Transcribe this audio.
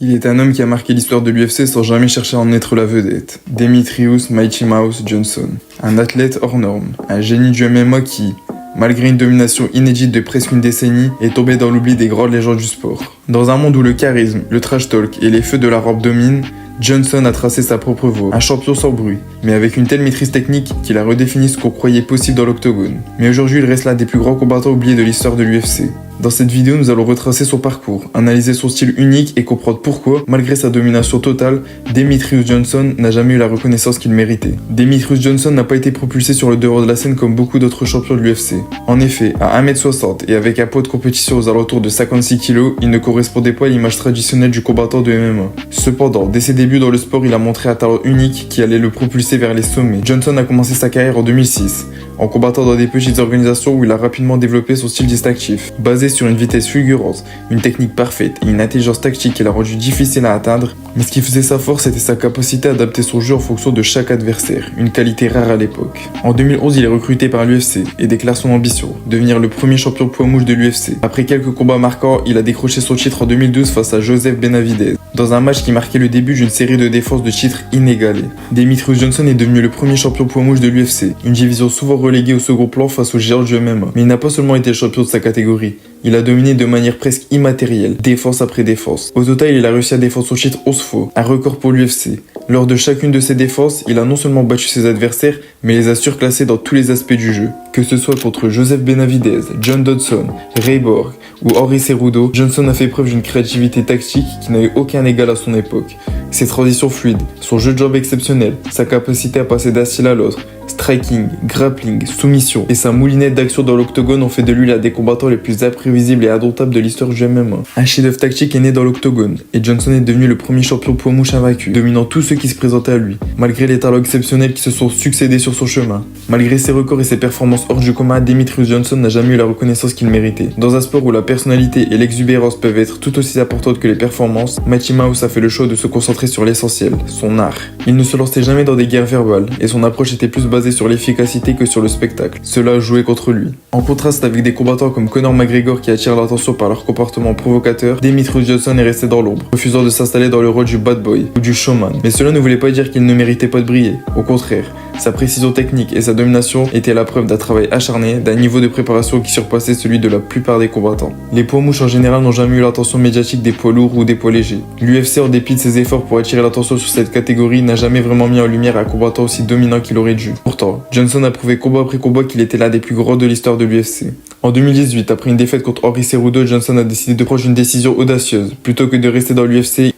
Il est un homme qui a marqué l'histoire de l'UFC sans jamais chercher à en être la vedette. Demetrius Mighty Mouse Johnson. Un athlète hors norme. Un génie du MMA qui, malgré une domination inédite de presque une décennie, est tombé dans l'oubli des grandes légendes du sport. Dans un monde où le charisme, le trash talk et les feux de la robe dominent, Johnson a tracé sa propre voie, un champion sans bruit, mais avec une telle maîtrise technique qu'il a redéfini ce qu'on croyait possible dans l'octogone. Mais aujourd'hui, il reste l'un des plus grands combattants oubliés de l'histoire de l'UFC. Dans cette vidéo, nous allons retracer son parcours, analyser son style unique et comprendre pourquoi, malgré sa domination totale, Demetrius Johnson n'a jamais eu la reconnaissance qu'il méritait. Demetrius Johnson n'a pas été propulsé sur le devant de la scène comme beaucoup d'autres champions de l'UFC. En effet, à 1m60 et avec un poids de compétition aux alentours de 56 kg, il ne correspondait pas à l'image traditionnelle du combattant de MMA. Cependant, dès ses débuts dans le sport, il a montré un talent unique qui allait le propulser vers les sommets. Johnson a commencé sa carrière en 2006, en combattant dans des petites organisations où il a rapidement développé son style distinctif, basé sur une vitesse fulgurante, une technique parfaite et une intelligence tactique qui l'a rendu difficile à atteindre, mais ce qui faisait sa force était sa capacité à adapter son jeu en fonction de chaque adversaire, une qualité rare à l'époque. En 2011, il est recruté par l'UFC et déclare son ambition, devenir le premier champion poids mouche de l'UFC. Après quelques combats marquants, il a décroché son titre en 2012 face à Joseph Benavidez, dans un match qui marquait le début d'une série de défenses de titres inégalées. Demetrius Johnson est devenu le premier champion poids mouche de l'UFC, une division souvent reléguée au second plan face aux géants du MMA. Mais il n'a pas seulement été champion de sa catégorie, il a dominé de manière presque immatérielle, défense après défense. Au total, il a réussi à défendre son titre 11 fois, un record pour l'UFC. Lors de chacune de ses défenses, il a non seulement battu ses adversaires, mais les a surclassés dans tous les aspects du jeu. Que ce soit contre Joseph Benavidez, John Dodson, Ray Borg ou Henry Cejudo, Johnson a fait preuve d'une créativité tactique qui n'a eu aucun égal à son époque. Ses transitions fluides, son jeu de jambes exceptionnel, sa capacité à passer d'un style à l'autre, striking, grappling, soumission et sa moulinette d'action dans l'octogone ont fait de lui l'un des combattants les plus imprévisibles et indomptables de l'histoire du MMA. Un chef-d'œuvre tactique est né dans l'octogone et Johnson est devenu le premier champion poids mouche invaincu, dominant tous ceux qui se présentaient à lui, malgré les talents exceptionnels qui se sont succédés sur son chemin. Malgré ses records et ses performances hors du commun, Demetrius Johnson n'a jamais eu la reconnaissance qu'il méritait. Dans un sport où la personnalité et l'exubérance peuvent être tout aussi importantes que les performances, Mighty Mouse a fait le choix de se concentrer sur l'essentiel, son art. Il ne se lançait jamais dans des guerres verbales et son approche était plus basée sur l'efficacité que sur le spectacle. Cela a joué contre lui. En contraste avec des combattants comme Conor McGregor qui attirent l'attention par leur comportement provocateur, Demetrius Johnson est resté dans l'ombre, refusant de s'installer dans le rôle du bad boy ou du showman. Mais cela ne voulait pas dire qu'il ne méritait pas de briller. Au contraire, sa précision technique et sa domination étaient la preuve d'un travail acharné, d'un niveau de préparation qui surpassait celui de la plupart des combattants. Les poids mouches en général n'ont jamais eu l'attention médiatique des poids lourds ou des poids légers. L'UFC, en dépit de ses efforts pour attirer l'attention sur cette catégorie, n'a jamais vraiment mis en lumière un combattant aussi dominant qu'il aurait dû. Pourtant, Johnson a prouvé combat après combat qu'il était l'un des plus grands de l'histoire de l'UFC. En 2018, après une défaite contre Henry Cejudo, Johnson a décidé de prendre une décision audacieuse. Plutôt que de rester dans l'UFC,